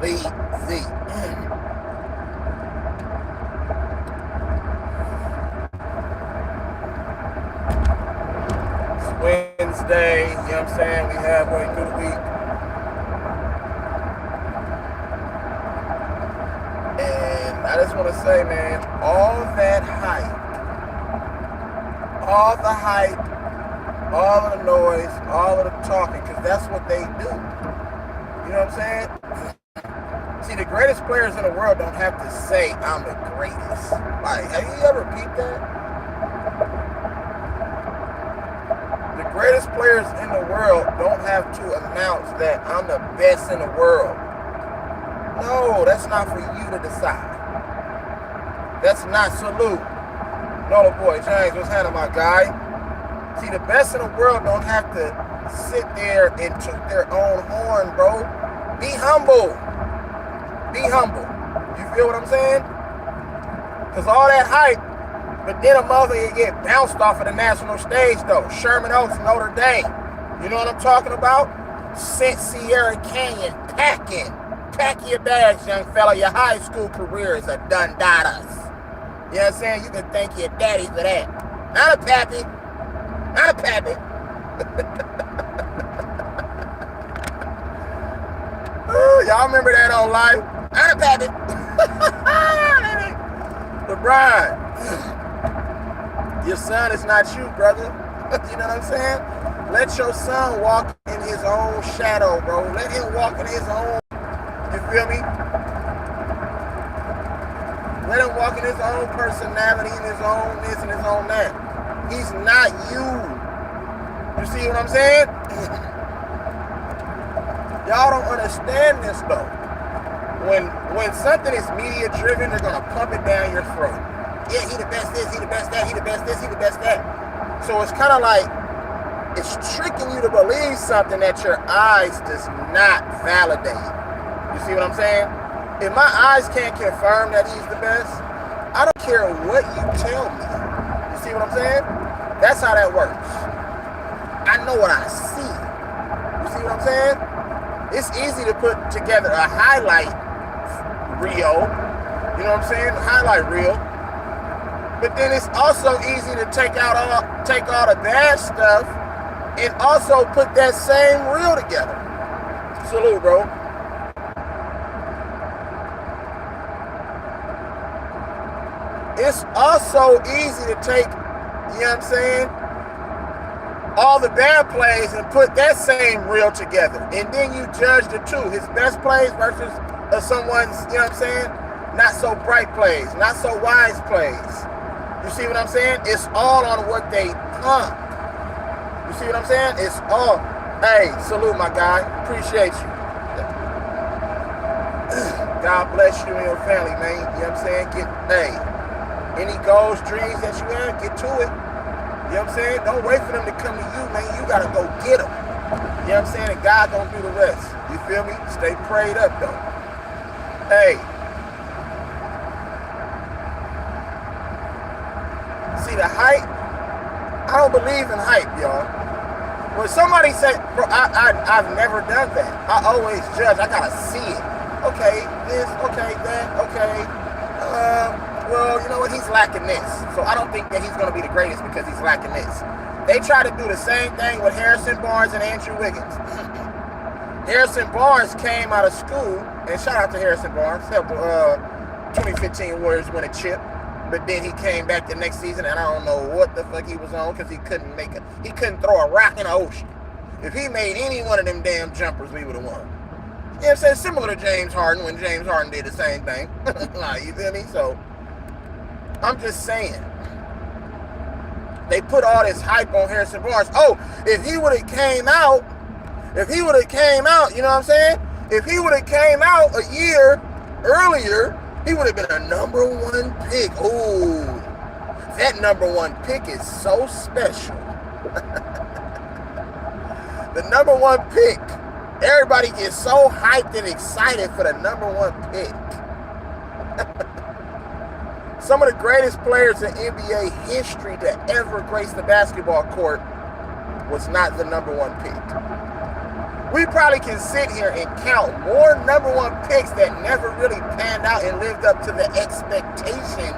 E-Leezy. It's Wednesday, you know what I'm saying? We halfway through the week. And I just want to say, man, all the hype, all of the noise, all of the talking, because that's what they do. You know what I'm saying? See, the greatest players in the world don't have to say, I'm the greatest. Like, have you ever peeped that? The greatest players in the world don't have to announce that I'm the best in the world. No, that's not for you to decide. That's not salute. No, boy, James, what's happening, my guy? See, the best in the world don't have to sit there and toot their own horn, bro. Be humble. Be humble. You feel what I'm saying? Because all that hype, but then a motherfucker get bounced off of the national stage, though. Sherman Oaks, Notre Dame. You know what I'm talking about? Sent Sierra Canyon packing. Pack your bags, young fella. Your high school career is a done dadas. You know what I'm saying? You can thank your daddy for that. Not a pappy. Not a pappy. Ooh, y'all remember that on live? Not a pappy. LeBron, your son is not you, brother. You know what I'm saying? Let your son walk in his own shadow, bro. Let him walk in his own. You feel me? Let him walk in his own personality, in his own this and his own that. He's not you. You see what I'm saying? Y'all don't understand this though. When something is media driven, they're gonna pump it down your throat. Yeah, he the best this, he the best that, he the best this, he the best that. So it's kind of like it's tricking you to believe something that your eyes does not validate. You see what I'm saying? If my eyes can't confirm that he's the best, I don't care what you tell me. You see what I'm saying? That's how that works. I know what I see. You see what I'm saying? It's easy to put together a highlight reel. You know what I'm saying? Highlight reel. But then it's also easy to take all the bad stuff and also put that same reel together. Salute, bro. It's also easy to take, you know what I'm saying, all the bad plays and put that same reel together. And then you judge the two, his best plays versus someone's, you know what I'm saying, not so bright plays, not so wise plays. You see what I'm saying? It's all on what they pump. You see what I'm saying? It's all, hey, salute my guy, appreciate you. God bless you and your family, man. You know what I'm saying? Any goals, dreams that you have, get to it. You know what I'm saying? Don't wait for them to come to you, man. You got to go get them. You know what I'm saying? And God don't do the rest. You feel me? Stay prayed up, though. Hey. See, the hype, I don't believe in hype, y'all. When somebody say, bro, I've never done that. I always judge. I got to see it. Okay, this, okay, that, okay. Well, you know what? He's lacking this. So I don't think that he's going to be the greatest because he's lacking this. They try to do the same thing with Harrison Barnes and Andrew Wiggins. Harrison Barnes came out of school, and shout out to Harrison Barnes, helped 2015 Warriors win a chip. But then he came back the next season, and I don't know what the fuck he was on because he couldn't throw a rock in the ocean. If he made any one of them damn jumpers, we would have won. You know what I'm saying? Similar to James Harden when James Harden did the same thing. You feel me? So I'm just saying. They put all this hype on Harrison Barnes. Oh, if he would have came out, you know what I'm saying? If he would have came out a year earlier, he would have been a number one pick. Ooh, that number one pick is so special. The number one pick. Everybody gets so hyped and excited for the number one pick. Some of the greatest players in NBA history to ever grace the basketball court was not the number one pick. We probably can sit here and count more number one picks that never really panned out and lived up to the expectation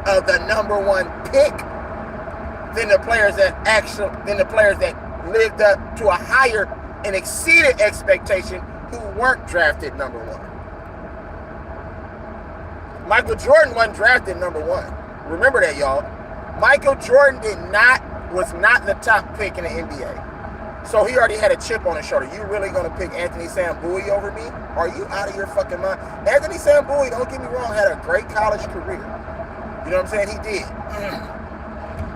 of the number one pick than the players that lived up to a higher and exceeded expectation who weren't drafted number one. Michael Jordan wasn't drafted number one. Remember that, y'all. Michael Jordan was not the top pick in the NBA. So he already had a chip on his shoulder. You really gonna pick Anthony Sambui over me? Are you out of your fucking mind? Anthony Sambui, don't get me wrong, had a great college career. You know what I'm saying? He did.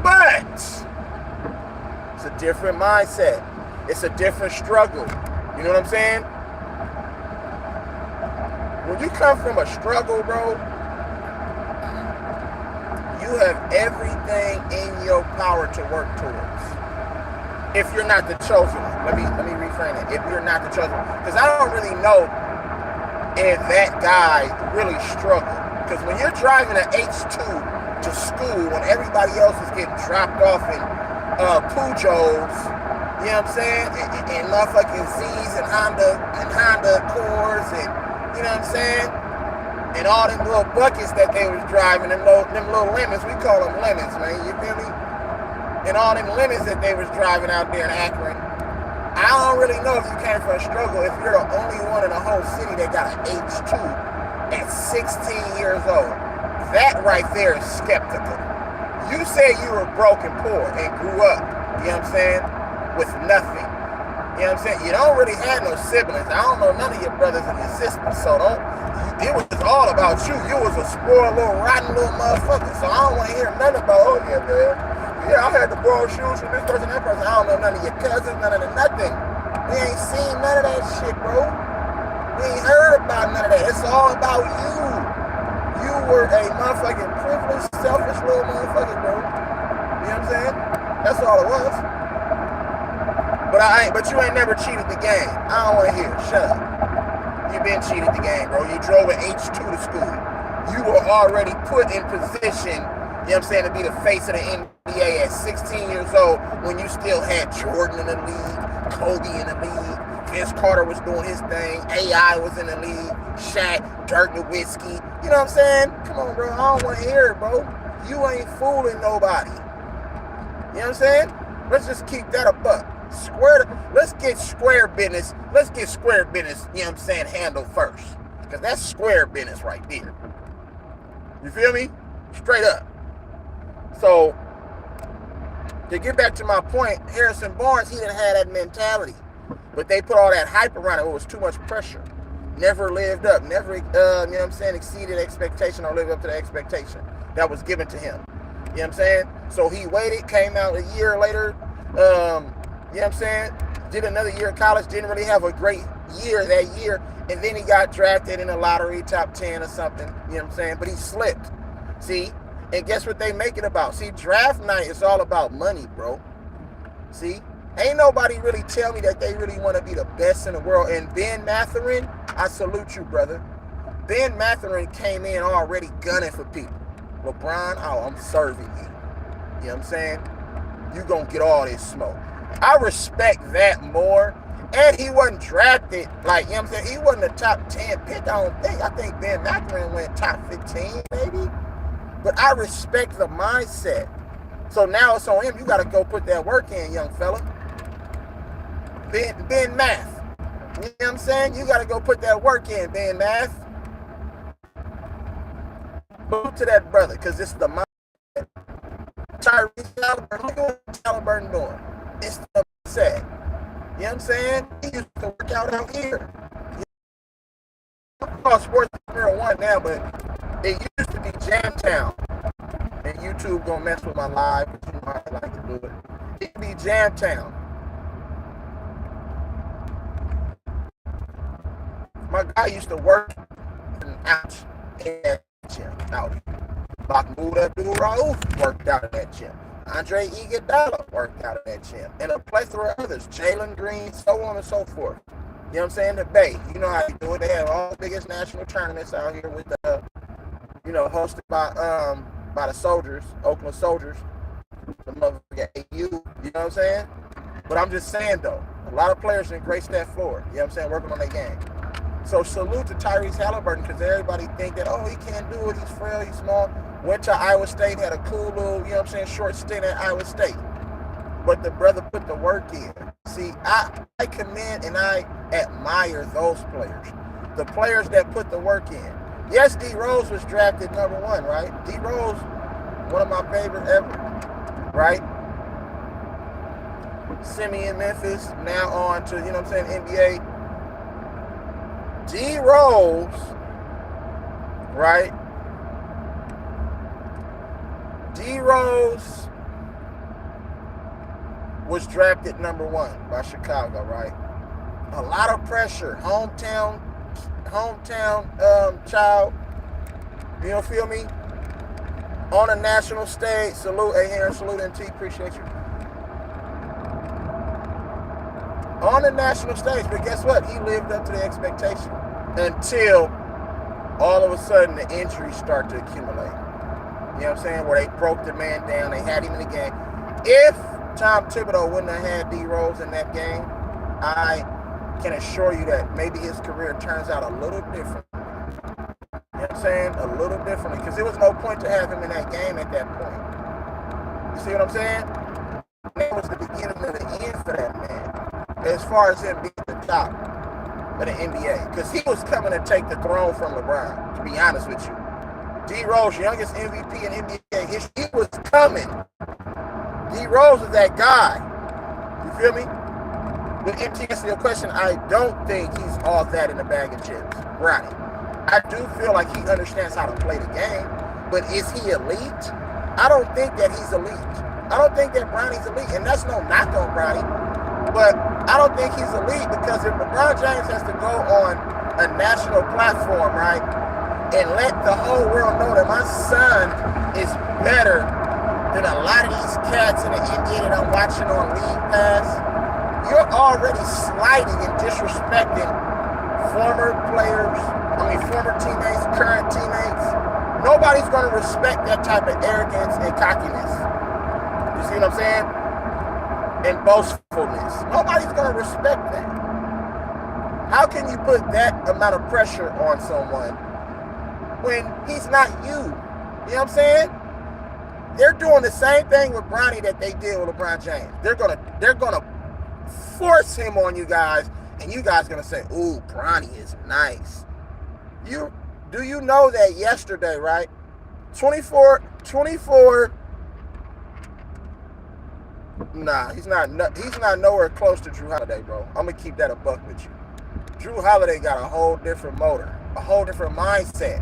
But it's a different mindset. It's a different struggle. You know what I'm saying? When you come from a struggle, bro, you have everything in your power to work towards. If you're not the chosen one. Let me reframe it. If you're not the chosen one. Because I don't really know if that guy really struggled. Because when you're driving an H2 to school when everybody else is getting dropped off in Peugeots, you know what I'm saying? And motherfucking Z's and Honda Accords and, you know what I'm saying? And all them little buckets that they was driving, them little lemons, we call them lemons, man, you feel me? And all them lemons that they was driving out there in Akron. I don't really know if you came from a struggle if you're the only one in the whole city that got an H2 at 16 years old. That right there is skeptical. You said you were broke and poor and grew up, you know what I'm saying, with nothing. You know what I'm saying? You don't really have no siblings. I don't know none of your brothers and your sisters, so it was all about you. You was a spoiled little rotten little motherfucker, so I don't want to hear nothing about, oh yeah, man. Yeah, I had to borrow shoes from this person, that person. I don't know none of your cousins, none of the nothing. We ain't seen none of that shit, bro. We ain't heard about none of that. It's all about you. You were a motherfucking privileged, selfish little motherfucker, bro. You know what I'm saying? That's all it was. But you ain't never cheated the game. I don't want to hear it. Shut up. You been cheated the game, bro. You drove an H2 to school. You were already put in position, you know what I'm saying, to be the face of the NBA at 16 years old when you still had Jordan in the league, Kobe in the league, Vince Carter was doing his thing, AI was in the league, Shaq, Dirk Nowitzki. You know what I'm saying? Come on, bro. I don't want to hear it, bro. You ain't fooling nobody. You know what I'm saying? Let's just keep that a buck. Let's get square business. Let's get square business, you know what I'm saying, handled first. Because that's square business right there. You feel me? Straight up. So, to get back to my point, Harrison Barnes, he didn't have that mentality. But they put all that hype around it. It was too much pressure. Never lived up. Never, you know what I'm saying, exceeded expectation or lived up to the expectation that was given to him. You know what I'm saying? So he waited, came out a year later, you know what I'm saying, did another year of college, didn't really have a great year that year, and then he got drafted in the lottery, top 10 or something, you know what I'm saying? But he slipped. See? And guess what they make it about? See, draft night is all about money, bro. See? Ain't nobody really tell me that they really want to be the best in the world. And Ben Mathurin, I salute you, brother. Ben Mathurin came in already gunning for people. LeBron, oh, I'm serving you. You know what I'm saying? You gonna get all this smoke. I respect that more. And he wasn't drafted, like, you know what I'm saying? He wasn't a top 10 pick, I don't think. I think Ben Mathurin went top 15, maybe. But I respect the mindset. So now it's on him. You got to go put that work in, young fella. Ben Math. You know what I'm saying? You got to go put that work in, Ben Math. Move to that brother, because it's the mindset. Tyrese Halliburton doing. It's the mindset. You know what I'm saying? He used to work out here. I'm called Sports 101 now, but it used to be Jam Town. And YouTube gonna mess with my live, but you know I like to do it. It be Jam Town. My guy used to work out in that gym. Out. Mahmoud Abdul-Rauf worked out of that gym. Andre Iguodala worked out of that gym. And a plethora of others. Jalen Green, so on and so forth. You know what I'm saying? The Bay. You know how they do it. They have all the biggest national tournaments out here with the, you know, hosted by the Soldiers, Oakland Soldiers, the motherfucking AU, you know what I'm saying? But I'm just saying though, A lot of players didn't grace that floor. You know what I'm saying? Working on their game. So salute to Tyrese Halliburton, because everybody think that, oh, he can't do it. He's frail. He's small. Went to Iowa State, had a cool little, you know what I'm saying, short stint at Iowa State. But the brother put the work in. See, I commend and I admire those players. The players that put the work in. Yes, D Rose was drafted #1, right? D Rose, one of my favorite ever, right? Semi in Memphis, now on to, you know what I'm saying, NBA. D Rose, right? D Rose was drafted #1 by Chicago, right? A lot of pressure, hometown child. You know, feel me? On a national stage, salute A Aaron, salute NT, appreciate you. On the national stage, but guess what? He lived up to the expectation until all of a sudden the injuries start to accumulate. You know what I'm saying? Where they broke the man down, they had him in the game. If Tom Thibodeau wouldn't have had D Rose in that game, I can assure you that maybe his career turns out a little different. You know what I'm saying? A little differently. Because there was no point to have him in that game at that point. You see what I'm saying? That was the beginning of the end for that man. As far as him being the top of the NBA. Because he was coming to take the throne from LeBron, to be honest with you. D Rose, youngest MVP in NBA history, he was coming. D Rose is that guy. You feel me? But to answer your question, I don't think he's all that in a bag of chips. Right. I do feel like he understands how to play the game, but is he elite? I don't think that he's elite. I don't think that Bronny's elite, and that's no knock on Bronny, but I don't think he's elite because if LeBron James has to go on a national platform, right, and let the whole world know that my son is better than a lot of these cats in the NBA that I'm watching on League Pass, you're already slighting and disrespecting former players, former teammates, current teammates. Nobody's going to respect that type of arrogance and cockiness. You see what I'm saying? And boastfulness. Nobody's going to respect that. How can you put that amount of pressure on someone when he's not you? You know what I'm saying? They're doing the same thing with Bronny that they did with LeBron James. They're gonna force him on you guys, and you guys gonna say, "Ooh, Bronny is nice." Do you know that yesterday, right? 24. Nah, he's not nowhere close to Drew Holiday, bro. I'm gonna keep that a buck with you. Drew Holiday got a whole different motor, a whole different mindset.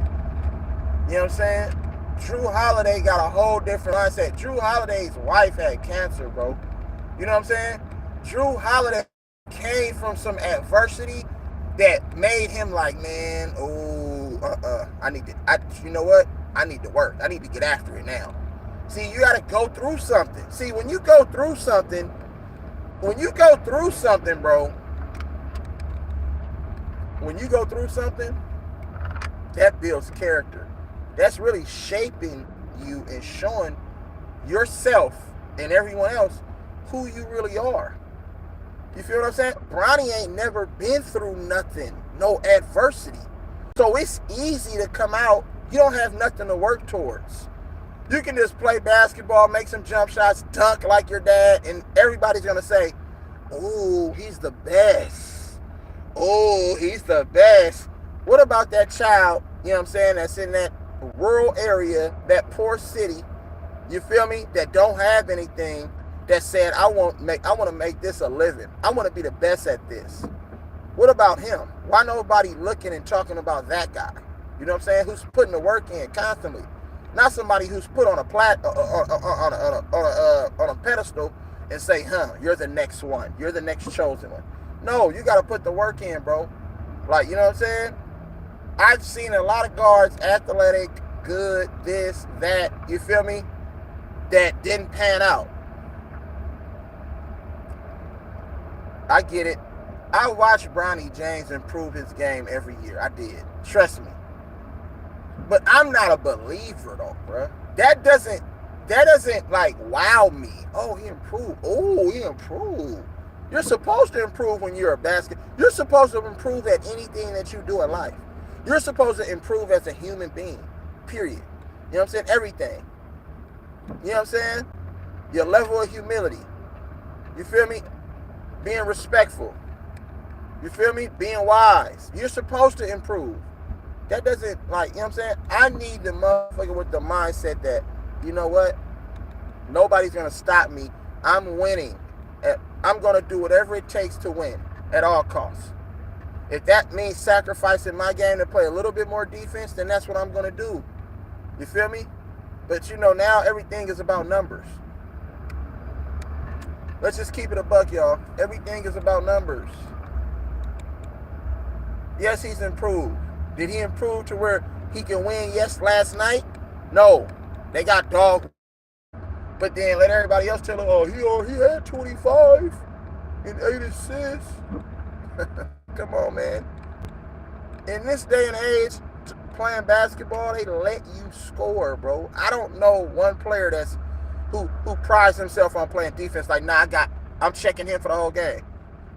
You know what I'm saying? Drew Holiday got a whole different mindset. Drew Holiday's wife had cancer, bro. You know what I'm saying? Drew Holiday came from some adversity that made him like, man, you know what? I need to work. I need to get after it now. See, you got to go through something. See, when you go through something, bro, when you go through something, that builds character. That's really shaping you and showing yourself and everyone else who you really are. You feel what I'm saying? Bronny ain't never been through nothing, no adversity. So it's easy to come out, you don't have nothing to work towards. You can just play basketball, make some jump shots, dunk like your dad, and everybody's going to say, "Oh, he's the best. Oh, he's the best." What about that child, you know what I'm saying, that's in that rural area, that poor city, you feel me, that don't have anything, that said, I want to make this a living. I want to be the best at this. What about him? Why nobody looking and talking about that guy? You know what I'm saying? Who's putting the work in constantly. Not somebody who's put on a on a pedestal and say, you're the next one. You're the next chosen one. No, you got to put the work in, bro. Like, you know what I'm saying? I've seen a lot of guards, athletic, good, this, that, you feel me, that didn't pan out. I get it. I watch Bronny James improve his game every year. I did. Trust me. But I'm not a believer though, bro. That doesn't like wow me. Oh, he improved. Oh, he improved. You're supposed to improve when you're a You're supposed to improve at anything that you do in life. You're supposed to improve as a human being, period. You know what I'm saying? Everything. You know what I'm saying? Your level of humility. You feel me? Being respectful. You feel me? Being wise. You're supposed to improve. That doesn't, like, you know what I'm saying? I need the motherfucker with the mindset that, you know what? Nobody's going to stop me. I'm winning. I'm going to do whatever it takes to win at all costs. If that means sacrificing my game to play a little bit more defense, then that's what I'm going to do. You feel me? But, you know, now everything is about numbers. Let's just keep it a buck, y'all. Everything is about numbers. Yes, he's improved. Did he improve to where he can win? Yes, last night? No. They got dogged. But then let everybody else tell him, oh, he had 25 and 8 assists. Come on, man. In this day and age, playing basketball, they let you score, bro. I don't know one player that's who prides himself on playing defense. Like, nah, I'm checking him for the whole game.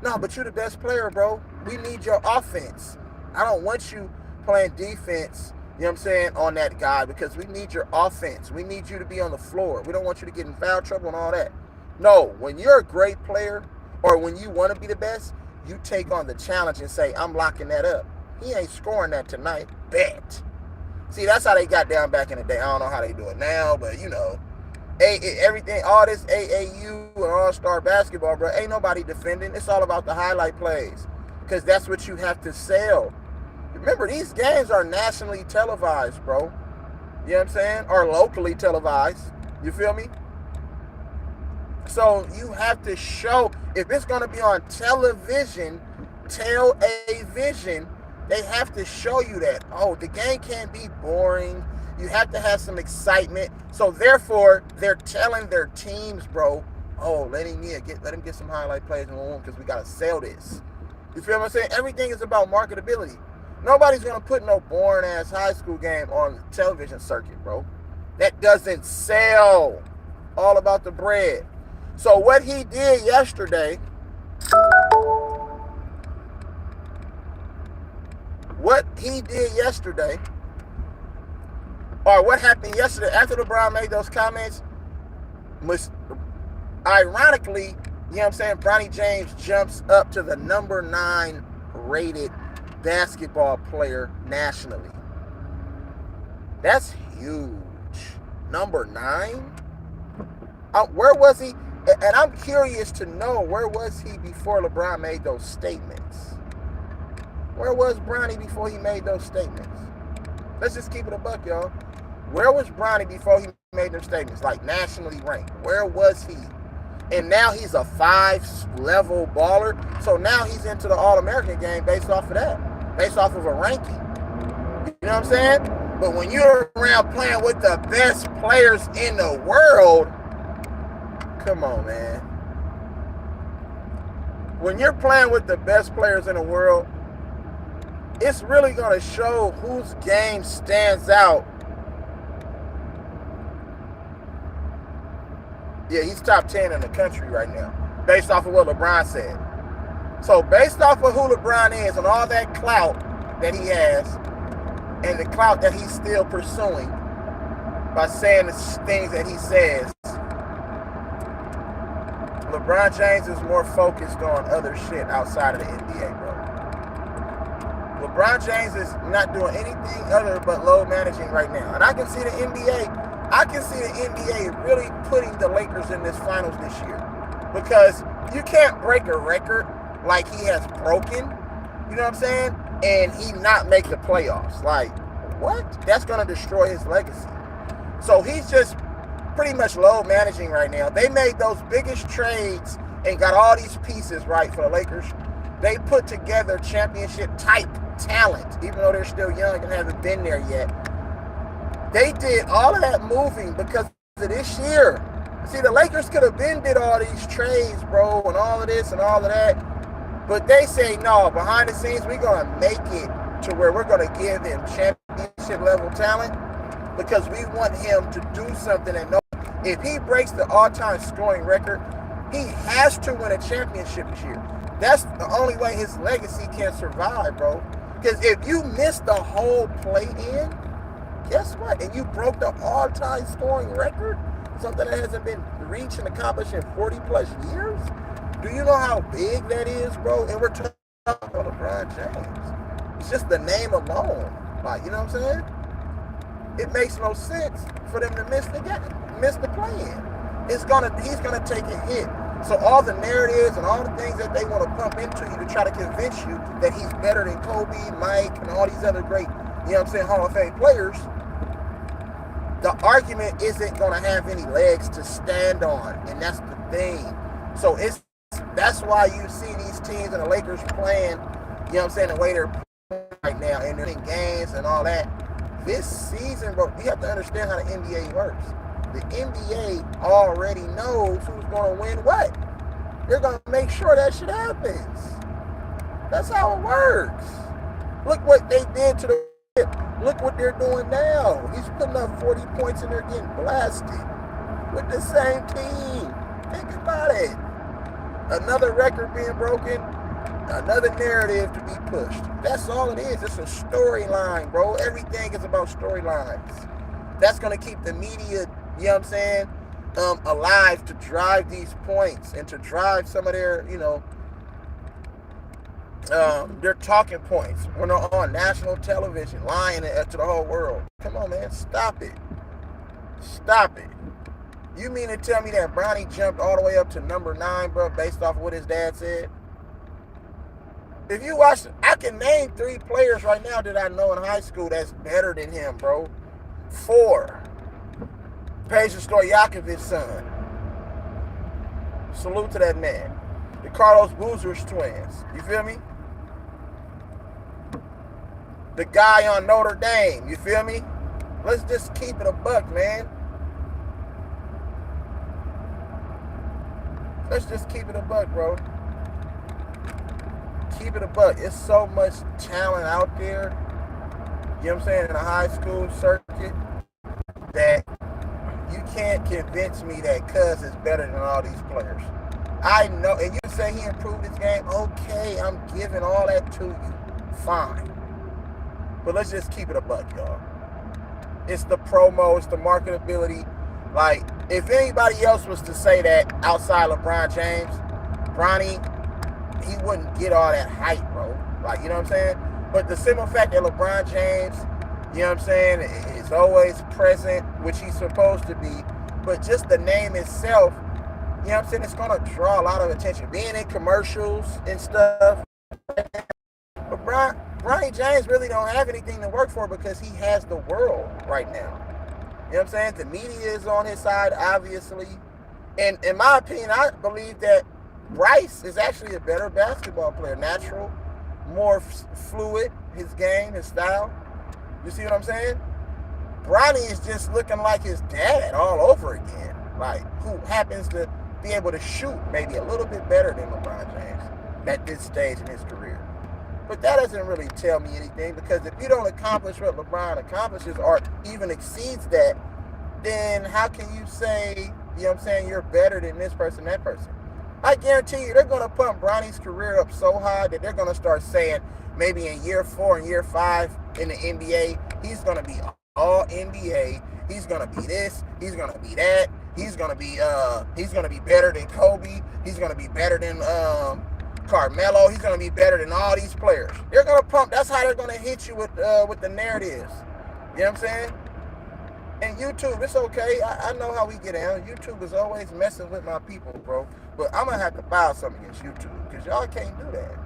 No, but you're the best player, bro. We need your offense. I don't want you playing defense, you know what I'm saying, on that guy, because we need your offense. We need you to be on the floor. We don't want you to get in foul trouble and all that. No, when you're a great player or when you want to be the best, you take on the challenge and say, I'm locking that up. He ain't scoring that tonight. Bet. See, that's how they got down back in the day. I don't know how they do it now, but, you know, everything, all this AAU and all-star basketball, bro, ain't nobody defending. It's all about the highlight plays because that's what you have to sell. Remember, these games are nationally televised, bro. You know what I'm saying? Or locally televised. You feel me? So you have to show, if it's going to be on television, tell a vision, they have to show you that. Oh, the game can't be boring. You have to have some excitement. So therefore, they're telling their teams, bro, oh, let him get some highlight plays in the room because we got to sell this. You feel what I'm saying? Everything is about marketability. Nobody's going to put no boring-ass high school game on the television circuit, bro. That doesn't sell. All about the bread. So what he did yesterday, or what happened yesterday after LeBron made those comments, was ironically, you know what I'm saying, Bronny James jumps up to the number 9 rated basketball player nationally. That's huge. Number 9? Where was he? And I'm curious to know, where was he before LeBron made those statements? Where was Bronny before he made those statements? Let's just keep it a buck, y'all. Where was Bronny before he made those statements? Like, nationally ranked. Where was he? And now he's a 5-level baller. So now he's into the All-American game based off of that. Based off of a ranking. You know what I'm saying? But when you're around playing with the best players in the world, come on, man. When you're playing with the best players in the world, it's really going to show whose game stands out. Yeah, he's top 10 in the country right now, based off of what LeBron said. So based off of who LeBron is and all that clout that he has, and the clout that he's still pursuing by saying the things that he says, LeBron James is more focused on other shit outside of the NBA, bro. LeBron James is not doing anything other but load managing right now. And I can see the NBA really putting the Lakers in this finals this year. Because you can't break a record like he has broken, you know what I'm saying? And he not make the playoffs. Like, what? That's going to destroy his legacy. So he's just pretty much load managing right now. They made those biggest trades and got all these pieces right for the Lakers. They put together championship type talent, even though they're still young and haven't been there yet. They did all of that moving because of this year. See, the Lakers could have did all these trades, bro, and all of this and all of that. But they say, no, behind the scenes, we're going to make it to where we're going to give them championship level talent because we want him to do something. And if he breaks the all-time scoring record, He has to win a championship this year. That's the only way his legacy can survive, bro. Because if you miss the whole play-in, guess what? And you broke the all-time scoring record, something that hasn't been reached and accomplished in 40 plus years. Do you know how big that is, bro? And we're talking about LeBron James. It's just the name alone. Like, you know what I'm saying? It makes no sense for them to miss the play-in. He's gonna take a hit. So all the narratives and all the things that they want to pump into you to try to convince you that he's better than Kobe, Mike, and all these other great, you know what I'm saying, Hall of Fame players, the argument isn't going to have any legs to stand on, and that's the thing. So that's why you see these teams and the Lakers playing, you know what I'm saying, the way they're playing right now, and they're in games and all that. This season, bro, you have to understand how the NBA works. The NBA already knows who's going to win what. They're going to make sure that shit happens. That's how it works. Look what they did to the Look what they're doing now. He's putting up 40 points and they're getting blasted with the same team. Think about it. Another record being broken, another narrative to be pushed. That's all it is. It's a storyline, bro. Everything is about storylines. That's going to keep the media, you know what I'm saying, alive to drive these points and to drive some of their, you know, their talking points when they're on national television, lying to the whole world. Come on, man, stop it. Stop it. You mean to tell me that Bronny jumped all the way up to number 9, bro, based off of what his dad said? If you watch, I can name 3 players right now that I know in high school that's better than him, bro. 4. Peja Stojakovic's son. Salute to that man. The Carlos Boozer's twins. You feel me? The guy on Notre Dame. You feel me? Let's just keep it a buck, man. Let's just keep it a buck, bro. Keep it a buck. It's so much talent out there, you know what I'm saying, in the high school circuit, that you can't convince me that Cuz is better than all these players. I know, and you say he improved his game. Okay, I'm giving all that to you. Fine. But let's just keep it a buck, y'all. It's the promo, it's the marketability. Like, if anybody else was to say that outside LeBron James, Bronny, he wouldn't get all that hype, bro. Like, you know what I'm saying? But the simple fact that LeBron James, you know what I'm saying, is always present, which he's supposed to be, but just the name itself, you know what I'm saying, it's going to draw a lot of attention. Being in commercials and stuff. But Bronny James really don't have anything to work for because he has the world right now. You know what I'm saying? The media is on his side, obviously. And in my opinion, I believe that Bryce is actually a better basketball player. Natural, more fluid, his game, his style. You see what I'm saying? Bronny is just looking like his dad all over again. Like, who happens to be able to shoot maybe a little bit better than LeBron James at this stage in his career. But that doesn't really tell me anything, because if you don't accomplish what LeBron accomplishes or even exceeds that, then how can you say, you know what I'm saying, you're better than this person, that person? I guarantee you they're going to pump Bronny's career up so high that they're going to start saying maybe in year 4 and year 5 in the NBA, he's going to be all NBA. He's going to be this. He's going to be that. He's going to be better than Kobe. He's going to be better than Carmelo. He's going to be better than all these players. They're going to pump. That's how they're going to hit you with the narratives. You know what I'm saying? And YouTube, it's okay. I know how we get down. YouTube is always messing with my people, bro. But I'm going to have to file something against YouTube, because y'all can't do that.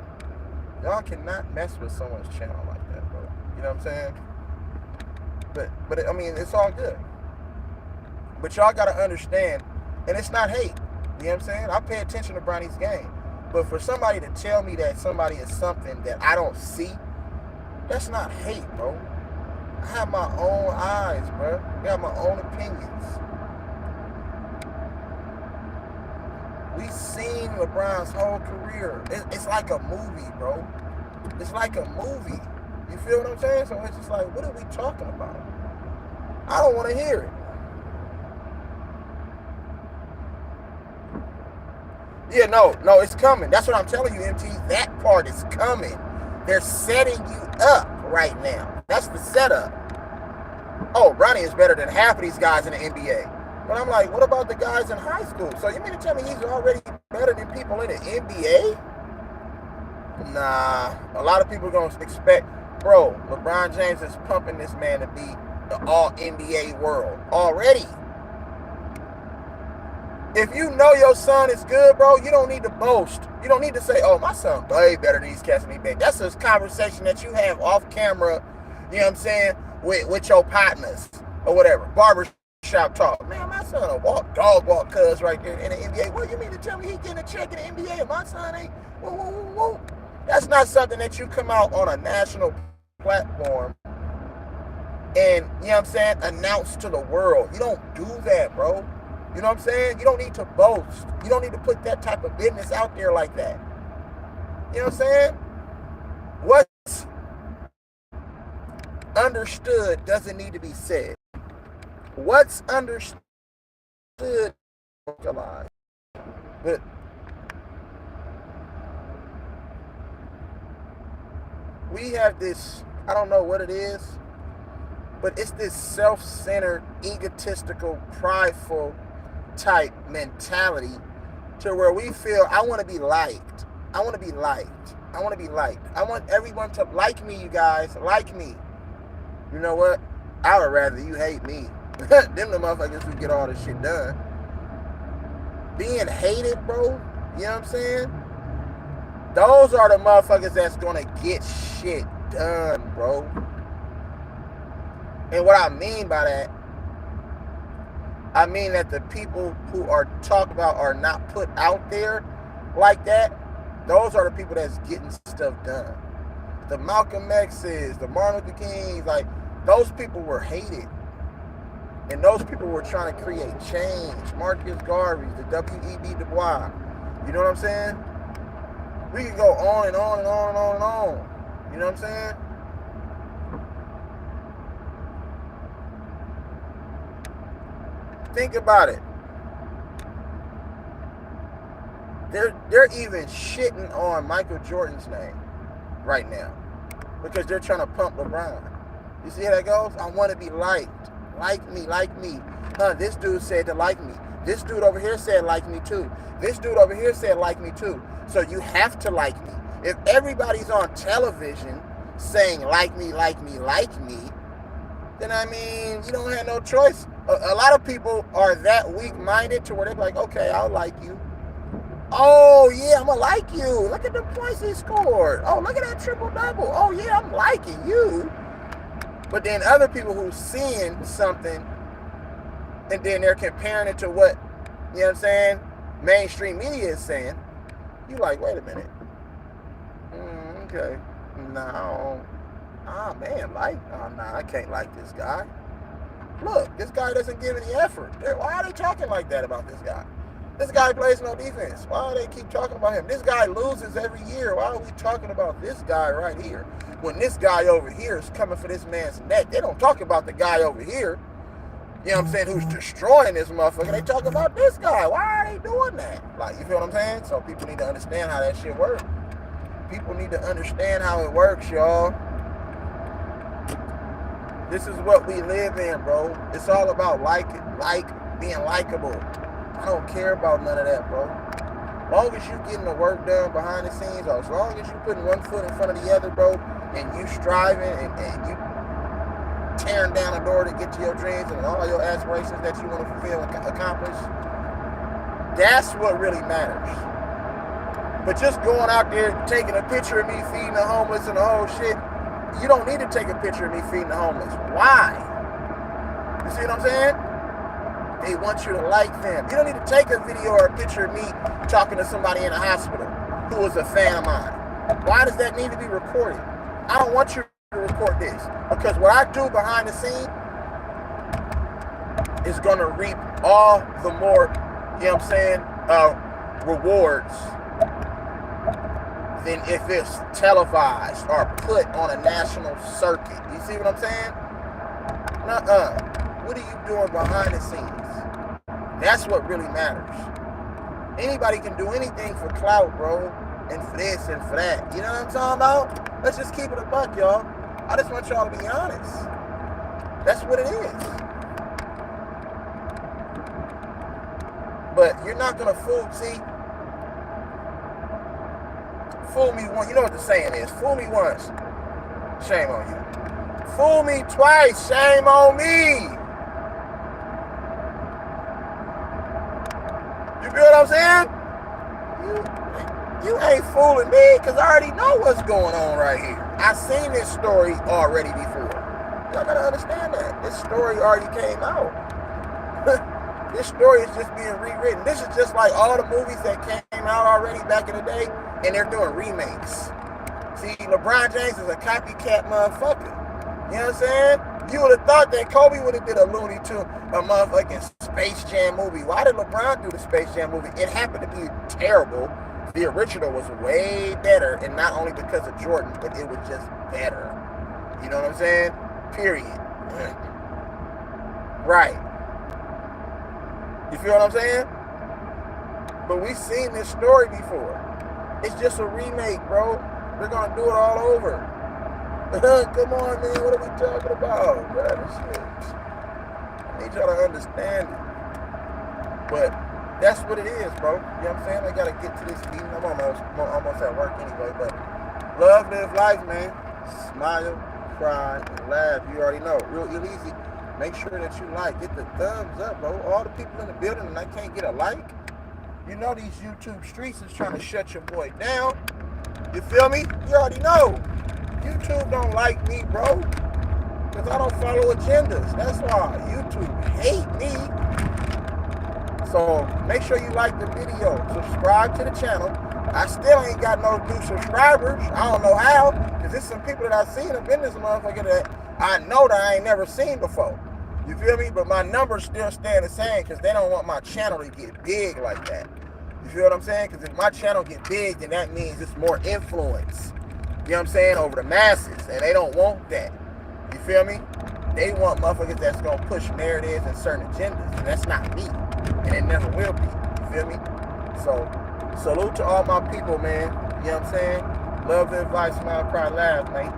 Y'all cannot mess with someone's channel like that, bro. You know what I'm saying? But I mean, it's all good. But y'all got to understand, and it's not hate. You know what I'm saying? I pay attention to Bronny's game. But for somebody to tell me that somebody is something that I don't see, that's not hate, bro. I have my own eyes, bro. I got my own opinions. We've seen LeBron's whole career. It's like a movie, bro. It's like a movie. You feel what I'm saying? So it's just like, what are we talking about? I don't want to hear it. Yeah, no, it's coming. That's what I'm telling you, MT. That part is coming. They're setting you up right now. That's the setup. Oh, Ronnie is better than half of these guys in the NBA. But I'm like, what about the guys in high school? So you mean to tell me he's already better than people in the NBA? Nah, a lot of people are going to expect, bro, LeBron James is pumping this man to be the all-NBA world already. If you know your son is good, bro, you don't need to boast. You don't need to say, oh, my son way better than these cats in the NBA. That's a conversation that you have off camera, you know what I'm saying, with your partners or whatever. Barbershop talk. Man, my son a dog walk cuz right there in the NBA. What you mean to tell me he getting a check in the NBA and my son ain't? Whoa, whoa, whoa, whoa. That's not something that you come out on a national platform and, you know what I'm saying, announce to the world. You don't do that, bro. You know what I'm saying? You don't need to boast. You don't need to put that type of business out there like that. You know what I'm saying? What's understood doesn't need to be said. What's understood is alive. But we have this, I don't know what it is, but it's this self-centered, egotistical, prideful type mentality to where we feel, I want to be liked. I want to be liked. I want to be liked. I want everyone to like me, you guys. Like me. You know what? I would rather you hate me. Them the motherfuckers who get all this shit done. Being hated, bro, you know what I'm saying? Those are the motherfuckers that's gonna get shit done, bro. And what I mean by that, I mean that the people who are talked about are not put out there like that. Those are the people that's getting stuff done. The Malcolm X's, the Martin Luther Kings, like, those people were hated. And those people were trying to create change. Marcus Garvey, the W.E.B. Du Bois. You know what I'm saying? We can go on and on and on and on and on. You know what I'm saying? Think about it. They're even shitting on Michael Jordan's name right now because they're trying to pump LeBron. You see how that goes? I want to be liked. Like me, like me. Huh, this dude said to like me. This dude over here said like me too. This dude over here said like me too. So you have to like me. If everybody's on television saying like me, like me, like me, then I mean, you don't have no choice. A lot of people are that weak-minded to where they're like, okay, I'll like you. Oh, yeah, I'm going to like you. Look at the points he scored. Oh, look at that triple-double. Oh, yeah, I'm liking you. But then other people who's seeing something and then they're comparing it to what, you know what I'm saying, mainstream media is saying, you like, wait a minute. Okay. No. Ah, man, like, oh, nah, I can't like this guy. Look, this guy doesn't give any effort. Why are they talking like that about this guy? This guy plays no defense. Why do they keep talking about him? This guy loses every year. Why are we talking about this guy right here? When this guy over here is coming for this man's neck, they don't talk about the guy over here, you know what I'm saying, who's destroying this motherfucker. They talk about this guy. Why are they doing that? Like, you feel what I'm saying? So people need to understand how that shit works. People need to understand how it works, y'all. This is what we live in, bro. It's all about being likable. I don't care about none of that, bro. As long as you getting the work done behind the scenes, or as long as you putting one foot in front of the other, bro, and you striving and you tearing down the door to get to your dreams and all your aspirations that you want to fulfill and accomplish, that's what really matters. But just going out there taking a picture of me feeding the homeless and the whole shit, you don't need to take a picture of me feeding the homeless. Why? You see what I'm saying? They want you to like them. You don't need to take a video or a picture of me talking to somebody in a hospital who is a fan of mine. Why does that need to be recorded? I don't want you to record this because what I do behind the scene is going to reap all the more, you know what I'm saying, rewards than if it's televised or put on a national circuit. You see what I'm saying? Nuh-uh. What are you doing behind the scenes? That's what really matters. Anybody can do anything for clout, bro, and for this and for that. You know what I'm talking about? Let's just keep it a buck, y'all. I just want y'all to be honest. That's what it is. But you're not gonna fool me once. You know what the saying is? Fool me once, shame on you. Fool me twice, shame on me. You feel what I'm saying? You ain't fooling me, because I already know what's going on right here. I seen this story already before. Y'all gotta understand that. This story already came out. This story is just being rewritten. This is just like all the movies that came out already back in the day, and they're doing remakes. See, LeBron James is a copycat motherfucker. You know what I'm saying? You would have thought that Kobe would have did a Looney Tune, a motherfucking Space Jam movie. Why did LeBron do the Space Jam movie? It happened to be terrible. The original was way better, and not only because of Jordan, but it was just better. You know what I'm saying? Period. Right. You feel what I'm saying? But we've seen this story before. It's just a remake, bro. They're gonna do it all over. Come on, man. What are we talking about? Whatever shit. I need y'all to understand it. But that's what it is, bro. You know what I'm saying? I gotta get to this meeting. I'm almost at work anyway. But love, live life, man. Smile, cry, and laugh. You already know. Real E-Leezy. Make sure that you like. Get the thumbs up, bro. All the people in the building and I can't get a like. You know these YouTube streets is trying to shut your boy down. You feel me? You already know. YouTube don't like me, bro. Because I don't follow agendas. That's why YouTube hate me. So make sure you like the video. Subscribe to the channel. I still ain't got no new subscribers. I don't know how. Because there's some people that I've seen up in this motherfucker that I know that I ain't never seen before. You feel me? But my numbers still staying the same because they don't want my channel to get big like that. You feel what I'm saying? Because if my channel get big, then that means it's more influence. You know what I'm saying? Over the masses. And they don't want that. You feel me? They want motherfuckers that's going to push narratives and certain agendas. And that's not me. And it never will be. You feel me? So, salute to all my people, man. You know what I'm saying? Love, advice, smile, cry, laugh, man.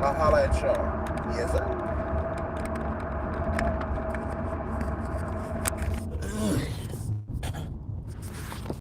I'll holler at y'all. Yes, sir.